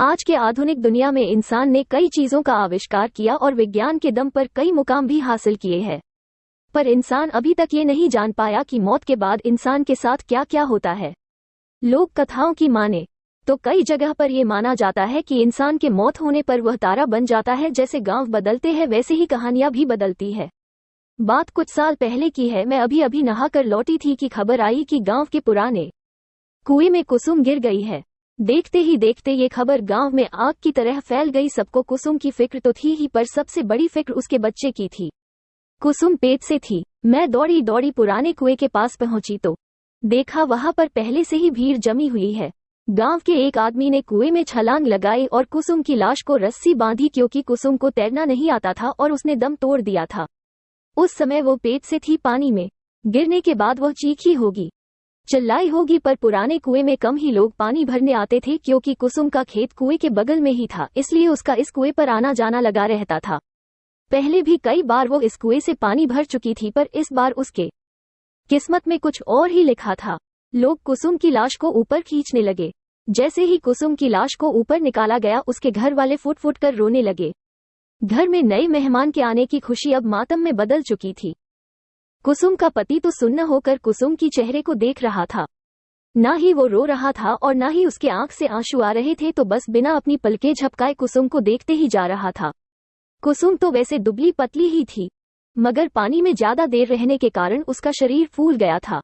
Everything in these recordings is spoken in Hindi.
आज के आधुनिक दुनिया में इंसान ने कई चीजों का आविष्कार किया और विज्ञान के दम पर कई मुकाम भी हासिल किए हैं। पर इंसान अभी तक ये नहीं जान पाया कि मौत के बाद इंसान के साथ क्या क्या होता है। लोक कथाओं की माने तो कई जगह पर यह माना जाता है कि इंसान के मौत होने पर वह तारा बन जाता है। जैसे गांव बदलते हैं वैसे ही कहानियां भी बदलती है। बात कुछ साल पहले की है। मैं अभी अभी नहाकर लौटी थी कि खबर आई कि गांव के पुराने कुएं में कुसुम गिर गई है। देखते ही देखते ये खबर गांव में आग की तरह फैल गई। सबको कुसुम की फिक्र तो थी ही, पर सबसे बड़ी फिक्र उसके बच्चे की थी। कुसुम पेट से थी। मैं दौड़ी दौड़ी पुराने कुएं के पास पहुंची तो देखा वहां पर पहले से ही भीड़ जमी हुई है। गांव के एक आदमी ने कुएं में छलांग लगाई और कुसुम की लाश को रस्सी बांधी, क्योंकि कुसुम को तैरना नहीं आता था और उसने दम तोड़ दिया था। उस समय वो पेट से थी। पानी में गिरने के बाद वह चीखी होगी, चिल्लाई होगी, पर पुराने कुएं में कम ही लोग पानी भरने आते थे, क्योंकि कुसुम का खेत कुएं के बगल में ही था। इसलिए उसका इस कुएं पर आना जाना लगा रहता था। पहले भी कई बार वो इस कुएं से पानी भर चुकी थी, पर इस बार उसके किस्मत में कुछ और ही लिखा था। लोग कुसुम की लाश को ऊपर खींचने लगे। जैसे ही कुसुम की लाश को ऊपर निकाला गया, उसके घर वाले फुट फुट कर रोने लगे। घर में नए मेहमान के आने की खुशी अब मातम में बदल चुकी थी। कुसुम का पति तो सुन्न होकर कुसुम की चेहरे को देख रहा था। ना ही वो रो रहा था और ना ही उसके आंख से आंसू आ रहे थे, तो बस बिना अपनी पलकें झपकाए कुसुम को देखते ही जा रहा था। कुसुम तो वैसे दुबली पतली ही थी, मगर पानी में ज्यादा देर रहने के कारण उसका शरीर फूल गया था।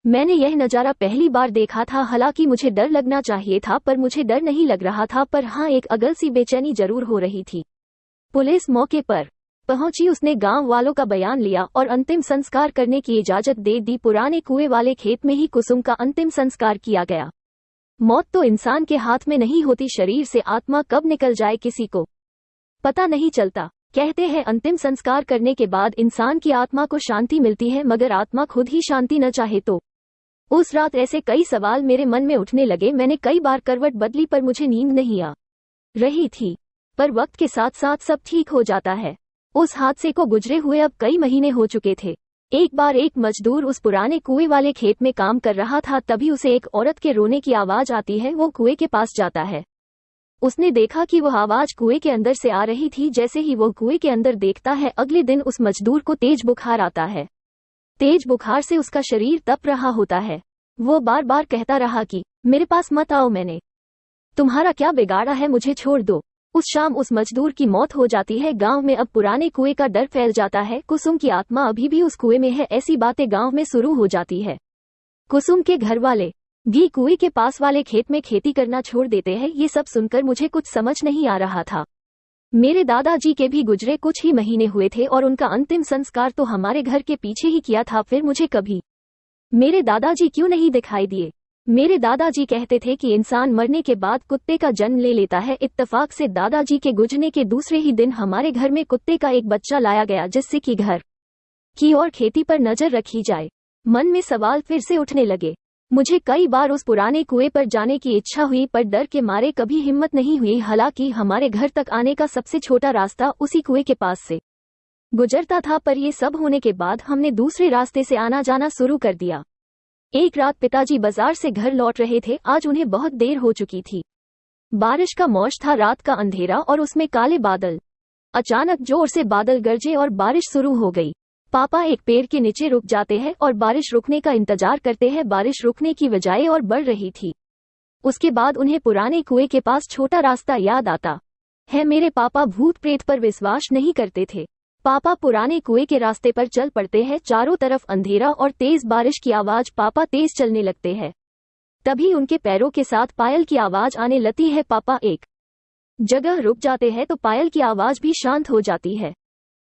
मैंने यह नजारा पहली बार देखा था। हालांकि मुझे डर लगना चाहिए था, पर मुझे डर नहीं लग रहा था। पर हाँ, एक अगल सी बेचैनी जरूर हो रही थी। पुलिस मौके पर पहुंची। उसने गांव वालों का बयान लिया और अंतिम संस्कार करने की इजाजत दे दी। पुराने कुएं वाले खेत में ही कुसुम का अंतिम संस्कार किया गया। मौत तो इंसान के हाथ में नहीं होती। शरीर से आत्मा कब निकल जाए किसी को पता नहीं चलता। कहते हैं अंतिम संस्कार करने के बाद इंसान की आत्मा को शांति मिलती है, मगर आत्मा खुद ही शांति न चाहे तो। उस रात ऐसे कई सवाल मेरे मन में उठने लगे। मैंने कई बार करवट बदली, पर मुझे नींद नहीं आ रही थी। पर वक्त के साथ साथ सब ठीक हो जाता है। उस हादसे को गुजरे हुए अब कई महीने हो चुके थे। एक बार एक मजदूर उस पुराने कुएं वाले खेत में काम कर रहा था। तभी उसे एक औरत के रोने की आवाज आती है। वो कुएं के पास जाता है। उसने देखा कि वह आवाज कुएं के अंदर से आ रही थी। जैसे ही वो कुएं के अंदर देखता है, अगले दिन उस मजदूर को तेज बुखार आता है। तेज बुखार से उसका शरीर तप रहा होता है। वो बार बार कहता रहा कि मेरे पास मत आओ, मैंने तुम्हारा क्या बिगाड़ा है, मुझे छोड़ दो। उस शाम उस मजदूर की मौत हो जाती है। गांव में अब पुराने कुएं का डर फैल जाता है। कुसुम की आत्मा अभी भी उस कुएं में है, ऐसी बातें गांव में शुरू हो जाती है। कुसुम के घर वाले भी कुएं के पास वाले खेत में खेती करना छोड़ देते हैं। ये सब सुनकर मुझे कुछ समझ नहीं आ रहा था। मेरे दादाजी के भी गुजरे कुछ ही महीने हुए थे और उनका अंतिम संस्कार तो हमारे घर के पीछे ही किया था। फिर मुझे कभी मेरे दादाजी क्यों नहीं दिखाई दिए? मेरे दादाजी कहते थे कि इंसान मरने के बाद कुत्ते का जन्म ले लेता है। इत्तेफाक से दादाजी के गुजरने के दूसरे ही दिन हमारे घर में कुत्ते का एक बच्चा लाया गया, जिससे कि घर की और खेती पर नजर रखी जाए। मन में सवाल फिर से उठने लगे। मुझे कई बार उस पुराने कुएं पर जाने की इच्छा हुई, पर डर के मारे कभी हिम्मत नहीं हुई। हालांकि हमारे घर तक आने का सबसे छोटा रास्ता उसी कुएं के पास से गुजरता था, पर ये सब होने के बाद हमने दूसरे रास्ते से आना जाना शुरू कर दिया। एक रात पिताजी बाजार से घर लौट रहे थे। आज उन्हें बहुत देर हो चुकी थी। बारिश का मौसम था, रात का अंधेरा और उसमें काले बादल। अचानक जोर से बादल गरजे और बारिश शुरू हो गई। पापा एक पेड़ के नीचे रुक जाते हैं और बारिश रुकने का इंतजार करते हैं। बारिश रुकने की बजाय और बढ़ रही थी। उसके बाद उन्हें पुराने कुएं के पास छोटा रास्ता याद आता है। मेरे पापा भूत प्रेत पर विश्वास नहीं करते थे। पापा पुराने कुएं के रास्ते पर चल पड़ते हैं। चारों तरफ अंधेरा और तेज बारिश की आवाज। पापा तेज चलने लगते हैं। तभी उनके पैरों के साथ पायल की आवाज आने लगती है। पापा एक जगह रुक जाते हैं तो पायल की आवाज भी शांत हो जाती है।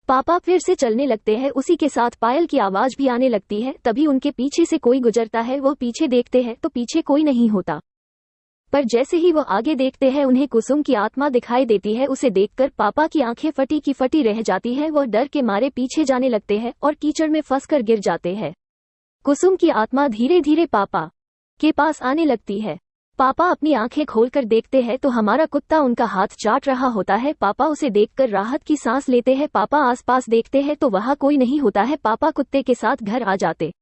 पापा फिर से चलने लगते हैं। उसी के साथ पायल की आवाज भी आने लगती है। तभी उनके पीछे से कोई गुजरता है। वह पीछे देखते हैं तो पीछे कोई नहीं होता, पर जैसे ही वो आगे देखते हैं उन्हें कुसुम की आत्मा दिखाई देती है। उसे देखकर पापा की आंखें फटी की फटी रह जाती है। वह डर के मारे पीछे जाने लगते हैं और कीचड़ में फंसकर गिर जाते हैं। कुसुम की आत्मा धीरे धीरे पापा के पास आने लगती है। पापा अपनी आंखें खोलकर देखते हैं तो हमारा कुत्ता उनका हाथ चाट रहा होता है। पापा उसे देखकर राहत की सांस लेते हैं। पापा आसपास देखते हैं तो वहां कोई नहीं होता है। पापा कुत्ते के साथ घर आ जाते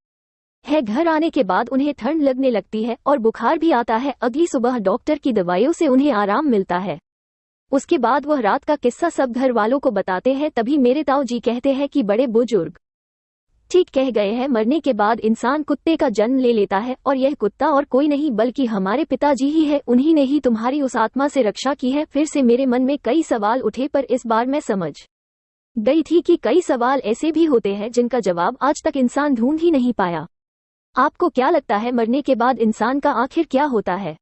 है। घर आने के बाद उन्हें ठंड लगने लगती है और बुखार भी आता है। अगली सुबह डॉक्टर की दवाइयों से उन्हें आराम मिलता है। उसके बाद वह रात का किस्सा सब घर वालों को बताते हैं। तभी मेरे ताऊ जी कहते हैं कि बड़े बुजुर्ग ठीक कह गए हैं, मरने के बाद इंसान कुत्ते का जन्म ले लेता है और यह कुत्ता और कोई नहीं बल्कि हमारे पिताजी ही है। उन्हीं ने ही तुम्हारी उस आत्मा से रक्षा की है। फिर से मेरे मन में कई सवाल उठे, पर इस बार मैं समझ गई थी कि कई सवाल ऐसे भी होते हैं जिनका जवाब आज तक इंसान ढूंढ ही नहीं पाया। आपको क्या लगता है, मरने के बाद इंसान का आखिर क्या होता है?